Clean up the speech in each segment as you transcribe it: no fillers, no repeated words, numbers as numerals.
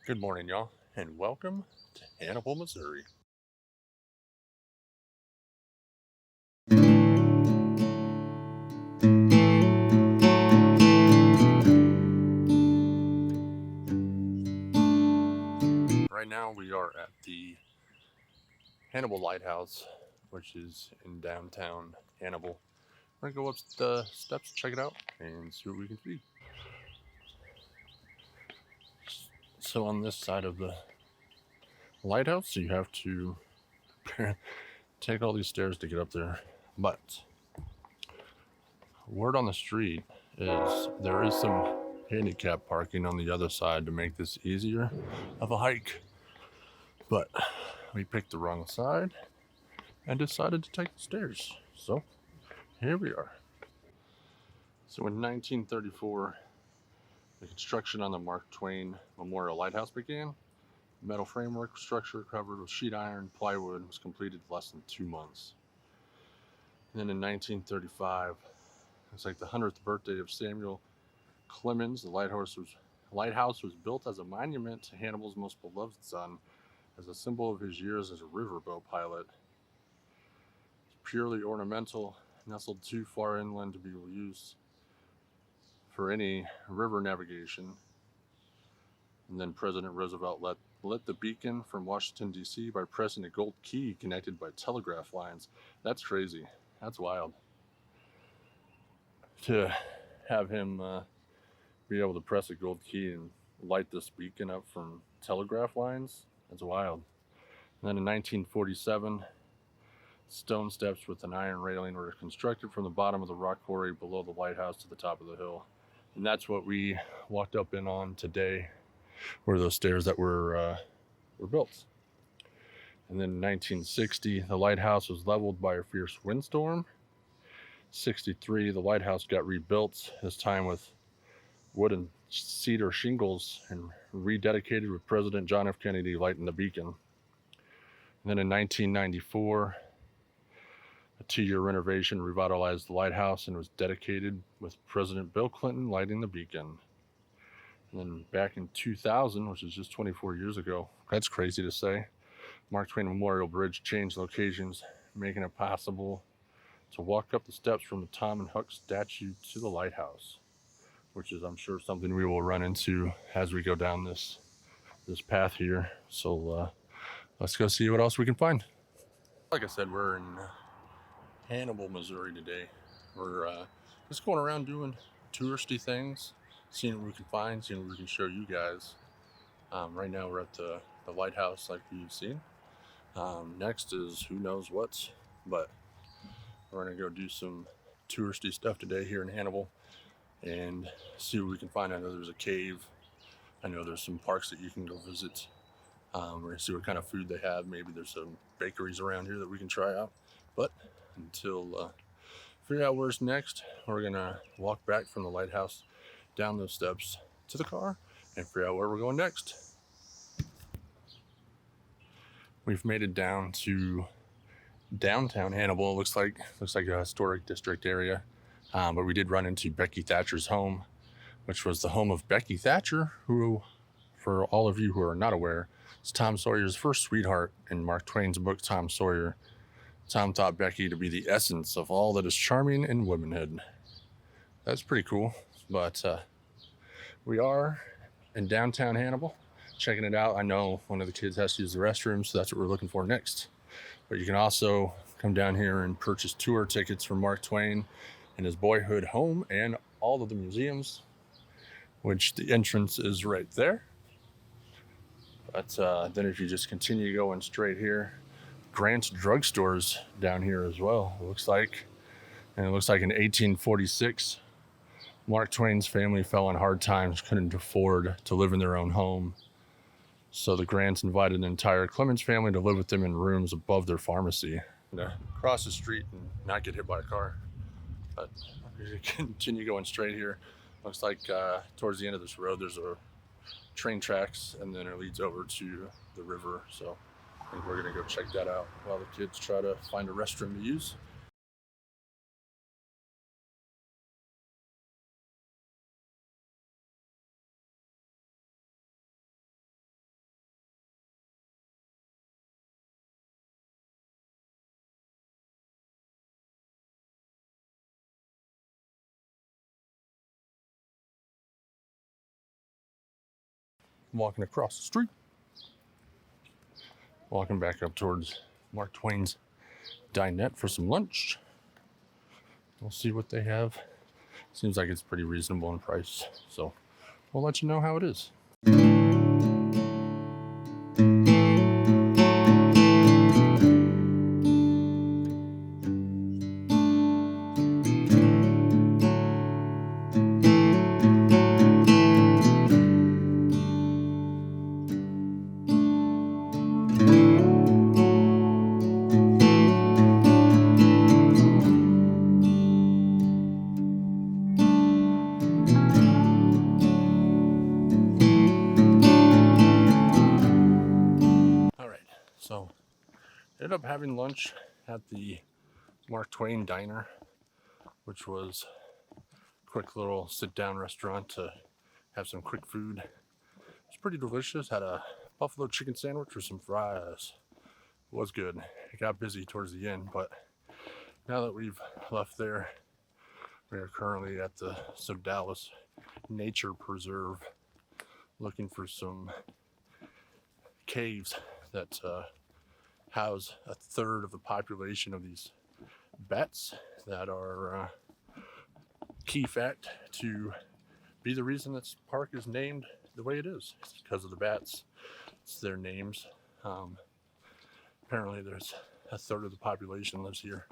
Good morning, y'all, and welcome to Hannibal, Missouri. Right now, we are at the Hannibal Lighthouse, which is in downtown Hannibal. We're gonna go up the steps, check it out, and see what we can see. So, on this side of the lighthouse, you have to take all these stairs to get up there. But word on the street is there is some handicap parking on the other side to make this easier of a hike. But we picked the wrong side and decided to take the stairs. So here we are. So in 1934, the construction on the Mark Twain Memorial Lighthouse began. Metal framework structure covered with sheet iron plywood was completed in less than 2 months. And then in 1935, it's like the 100th birthday of Samuel Clemens. The lighthouse was built as a monument to Hannibal's most beloved son, as a symbol of his years as a riverboat pilot. It's purely ornamental, nestled too far inland to be used for any river navigation. And then President Roosevelt lit the beacon from Washington, D.C. by pressing a gold key connected by telegraph lines. That's crazy. That's wild. To have him be able to press a gold key and light this beacon up from telegraph lines, that's wild. And then in 1947, stone steps with an iron railing were constructed from the bottom of the rock quarry below the lighthouse to the top of the hill. And that's what we walked up in on today, were those stairs that were built. And then in 1960, the lighthouse was leveled by a fierce windstorm. 63, the lighthouse got rebuilt, this time with wood and cedar shingles, and rededicated with President John F. Kennedy lighting the beacon. And then in 1994, a 2-year renovation revitalized the lighthouse and was dedicated with President Bill Clinton lighting the beacon. And then back in 2000, which is just 24 years ago, that's crazy to say, Mark Twain Memorial Bridge changed locations, making it possible to walk up the steps from the Tom and Huck statue to the lighthouse, which is, I'm sure, something we will run into as we go down this path here. So let's go see what else we can find. Like I said, we're in Hannibal, Missouri today. We're just going around doing touristy things, seeing what we can find, seeing what we can show you guys. Right now we're at the lighthouse like you've seen. Next is who knows what, but we're gonna go do some touristy stuff today here in Hannibal and see what we can find. I know there's a cave. I know there's some parks that you can go visit. We're gonna see what kind of food they have. Maybe there's some bakeries around here that we can try out. But until figure out where's next, we're gonna walk back from the lighthouse down those steps to the car and figure out where we're going next. We've made it down to downtown Hannibal. It looks like a historic district area, but we did run into Becky Thatcher's home, which was the home of Becky Thatcher, who, for all of you who are not aware, is Tom Sawyer's first sweetheart in Mark Twain's book Tom Sawyer. Tom thought Becky to be the essence of all that is charming in womanhood. That's pretty cool. But we are in downtown Hannibal, checking it out. I know one of the kids has to use the restroom, so that's what we're looking for next. But you can also come down here and purchase tour tickets for Mark Twain and his boyhood home and all of the museums, which the entrance is right there. But then if you just continue going straight here, Grant's drugstores down here as well, it looks like. And it looks like in 1846, Mark Twain's family fell on hard times, couldn't afford to live in their own home. So the Grants invited the entire Clemens family to live with them in rooms above their pharmacy. And cross the street and not get hit by a car. But if you continue going straight here, looks like towards the end of this road, there's a train tracks, and then it leads over to the river. So I think we're gonna go check that out while the kids try to find a restroom to use. walking across the street. Walking back up towards Mark Twain's dinette for some lunch. We'll see what they have. Seems like it's pretty reasonable in price, so we'll let you know how it is. So, ended up having lunch at the Mark Twain Diner, which was a quick little sit-down restaurant to have some quick food. It's pretty delicious. Had a buffalo chicken sandwich with some fries. It was good. It got busy towards the end, but now that we've left there, we are currently at the Dallas Nature Preserve looking for some caves that house a third of the population of these bats that are key fact to be the reason this park is named the way it is. It's because of the bats. It's their names. Apparently there's a third of the population lives here,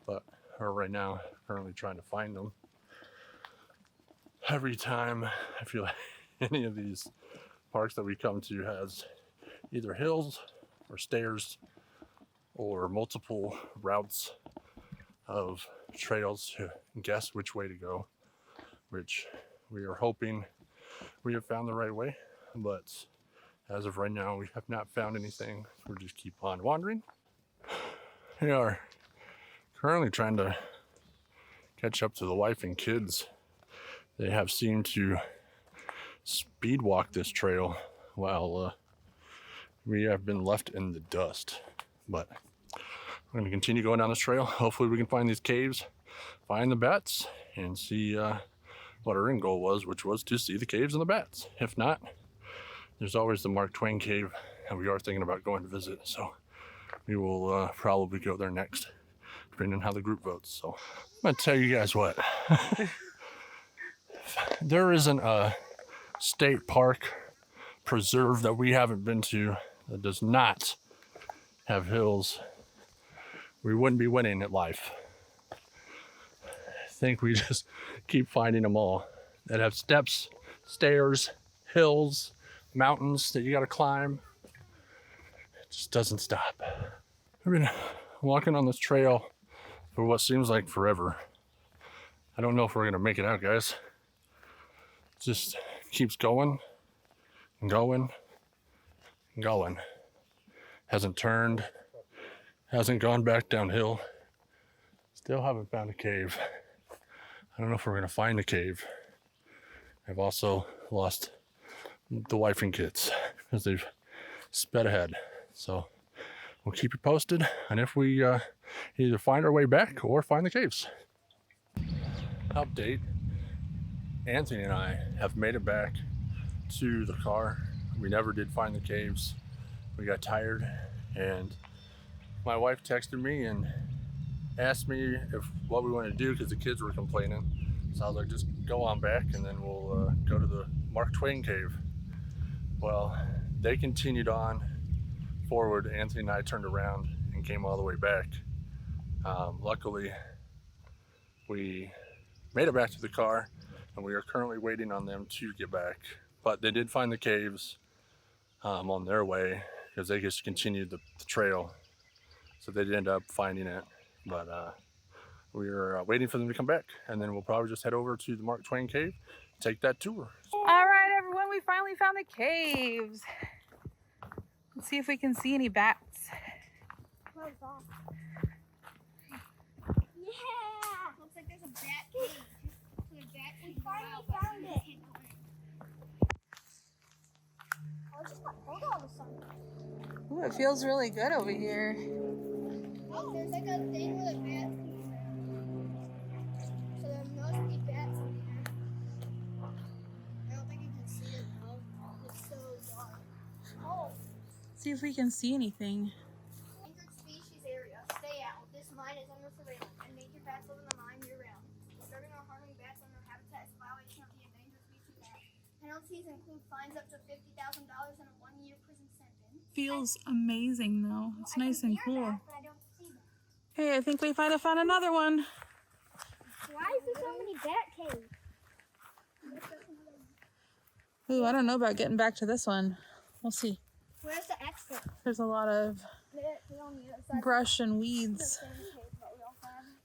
but right now currently trying to find them. Every time I feel like any of these parks that we come to has either hills or stairs or multiple routes of trails to guess which way to go, which we are hoping we have found the right way, but as of right now we have not found anything. We'll just keep on wandering. We are currently trying to catch up to the wife and kids. They have seemed to speed walk this trail while we have been left in the dust, but we're going to continue going down this trail. Hopefully we can find these caves, find the bats, and see what our end goal was, which was to see the caves and the bats. If not, there's always the Mark Twain cave, and we are thinking about going to visit, so we will probably go there next, depending on how the group votes. So I'm going to tell you guys what. There isn't a state park preserve that we haven't been to that does not have hills. We wouldn't be winning at life. I think we just keep finding them all that have steps, stairs, hills, mountains that you got to climb. It just doesn't stop. I've been walking on this trail for what seems like forever. I don't know if we're gonna make it out, guys. It just keeps going and going and going. Hasn't turned, hasn't gone back downhill. Still haven't found a cave. I don't know if we're gonna find a cave. I've also lost the wife and kids because they've sped ahead. So we'll keep you posted on if we either find our way back or find the caves. Update. Anthony and I have made it back to the car. We never did find the caves. We got tired, and my wife texted me and asked me if what we want to do because the kids were complaining. So I was like, just go on back and then we'll go to the Mark Twain cave. Well, they continued on forward. Anthony and I turned around and came all the way back. Luckily, we made it back to the car, and we are currently waiting on them to get back. But they did find the caves on their way because they just continued the trail. So they did end up finding it. But we are waiting for them to come back, and then we'll probably just head over to the Mark Twain cave, take that tour. All right, everyone, we finally found the caves. Let's see if we can see any bats. Yeah! Looks like there's a bat cage. So the bat we finally found it. Oh, it just got cold all of a sudden. Ooh, it feels really good over here. Oh, there's like a thing where the bats can be around. So there must be bats in here. I don't think you can see it though. It's so See if we can see anything. Endangered species area. Stay out. This mine is under surveillance, and nature bats live in the mine year-round. Disturbing or harming bats on their habitat is a violation of the Endangered Species Act. Penalties include fines up to $50,000 and a 1-year prison sentence. Feels amazing though. It's nice and cool. But I don't see them. Hey, I think we might have found another one. Why is there so many bat caves? Ooh, I don't know about getting back to this one. We'll see. Where's the exit? There's a lot of brush and weeds.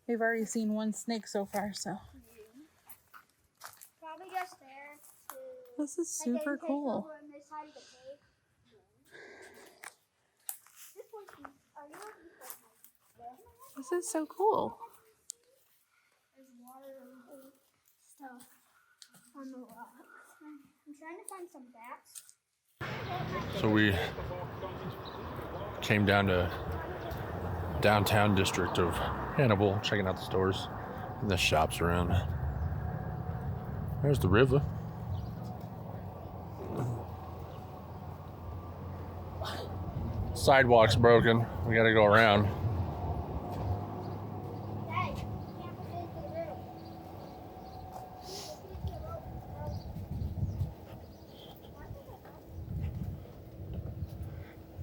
We've already seen one snake so far, so. Probably just there. This is super cool. This is so cool. There's water and stuff on the rocks. I'm trying to find some bats. So we came down to downtown district of Hannibal, checking out the stores and the shops around. There's the river. Sidewalk's broken. We gotta go around. Hey, you can't put it into the room.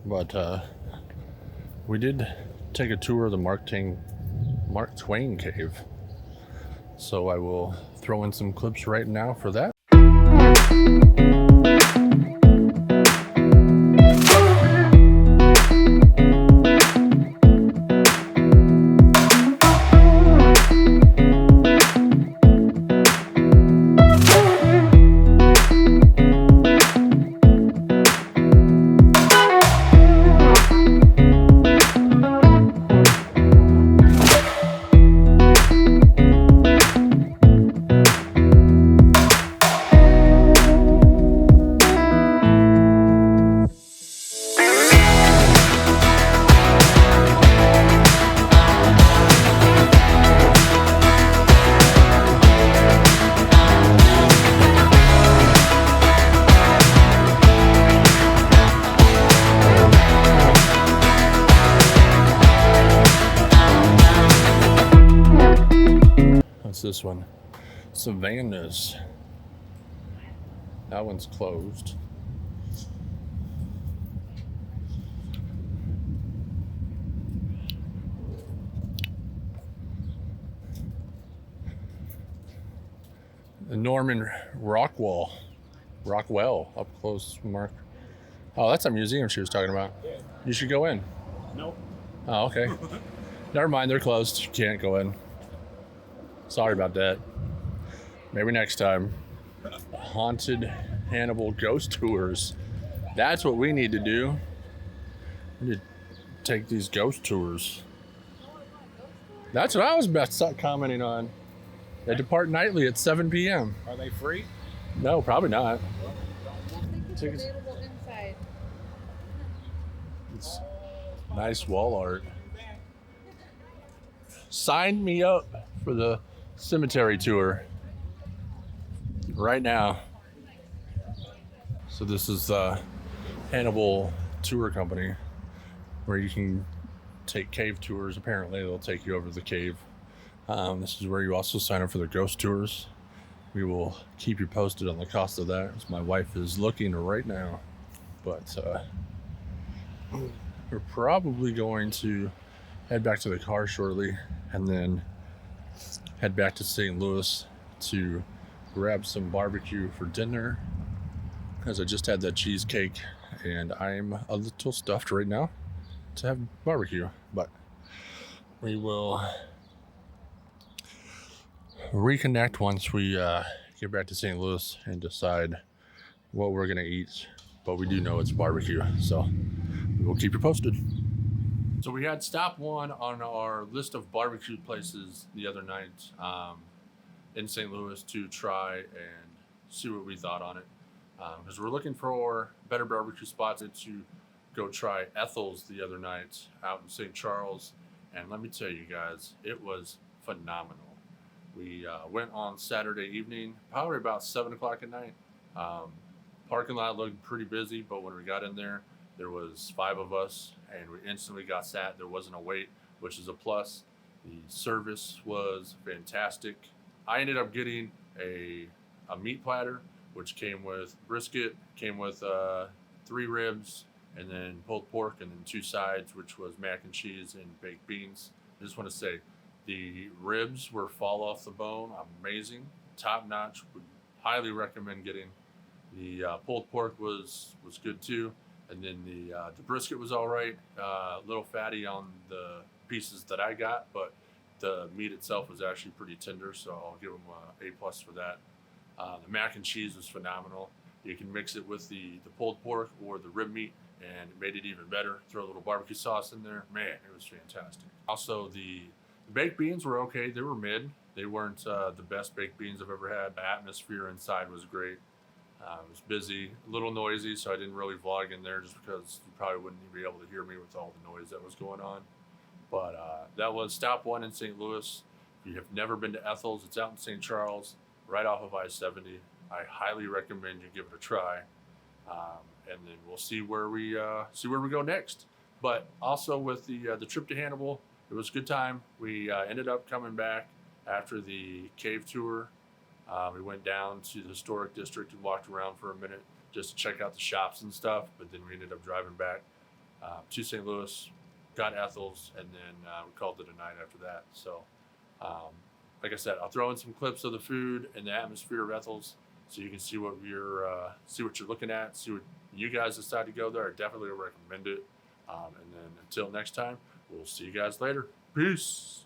But we did take a tour of the Mark Twain cave. So I will throw in some clips right now for that. This one, Savannah's. That one's closed. The Norman Rockwell up close, Mark. Oh, that's a museum she was talking about. You should go in. Nope. Oh, okay. Never mind, they're closed. You can't go in. Sorry about that. Maybe next time. Haunted Hannibal ghost tours. That's what we need to do. We need to take these ghost tours. That's what I was best commenting on. They depart nightly at 7 p.m. Are they free? No, probably not. Tickets available inside. It's nice wall art. Sign me up for the cemetery tour right now. So this is the Hannibal Tour Company where you can take cave tours. Apparently they'll take you over to the cave. This is where you also sign up for the ghost tours. We will keep you posted on the cost of that, as my wife is looking right now. But we're probably going to head back to the car shortly and then head back to St. Louis to grab some barbecue for dinner, as I just had that cheesecake and I'm a little stuffed right now to have barbecue. But we will reconnect once we get back to St. Louis and decide what we're gonna eat. But we do know it's barbecue, so we'll keep you posted. So we had stop one on our list of barbecue places the other night in St. Louis to try and see what we thought on it. Because we're looking for better barbecue spots to go try Ethel's the other night out in St. Charles. And let me tell you guys, it was phenomenal. We went on Saturday evening, probably about 7 o'clock at night. Parking lot looked pretty busy, but when we got in there, There was 5 of us, and we instantly got sat. There wasn't a wait, which is a plus. The service was fantastic. I ended up getting a meat platter, which came with brisket, came with 3 ribs, and then pulled pork, and then 2 sides, which was mac and cheese and baked beans. I just want to say the ribs were fall off the bone, amazing, top notch. Would highly recommend getting. The pulled pork was good too, and then the brisket was all right. A little fatty on the pieces that I got, but the meat itself was actually pretty tender, so I'll give them A+ for that. The mac and cheese was phenomenal. You can mix it with the pulled pork or the rib meat, and it made it even better. Throw a little barbecue sauce in there. Man, it was fantastic. Also, the baked beans were okay. They were mid. They weren't the best baked beans I've ever had. The atmosphere inside was great. It was busy, a little noisy, so I didn't really vlog in there just because you probably wouldn't be able to hear me with all the noise that was going on. But that was stop 1 in St. Louis. If you have never been to Ethel's, it's out in St. Charles, right off of I-70. I highly recommend you give it a try. And then we'll see where we go next. But also with the trip to Hannibal, it was a good time. We ended up coming back after the cave tour. We went down to the historic district and walked around for a minute just to check out the shops and stuff. But then we ended up driving back to St. Louis, got Ethel's, and then we called it a night after that. So, like I said, I'll throw in some clips of the food and the atmosphere of Ethel's, so you can see what you're looking at, see what you guys decide to go there. I definitely recommend it. And then until next time, we'll see you guys later. Peace.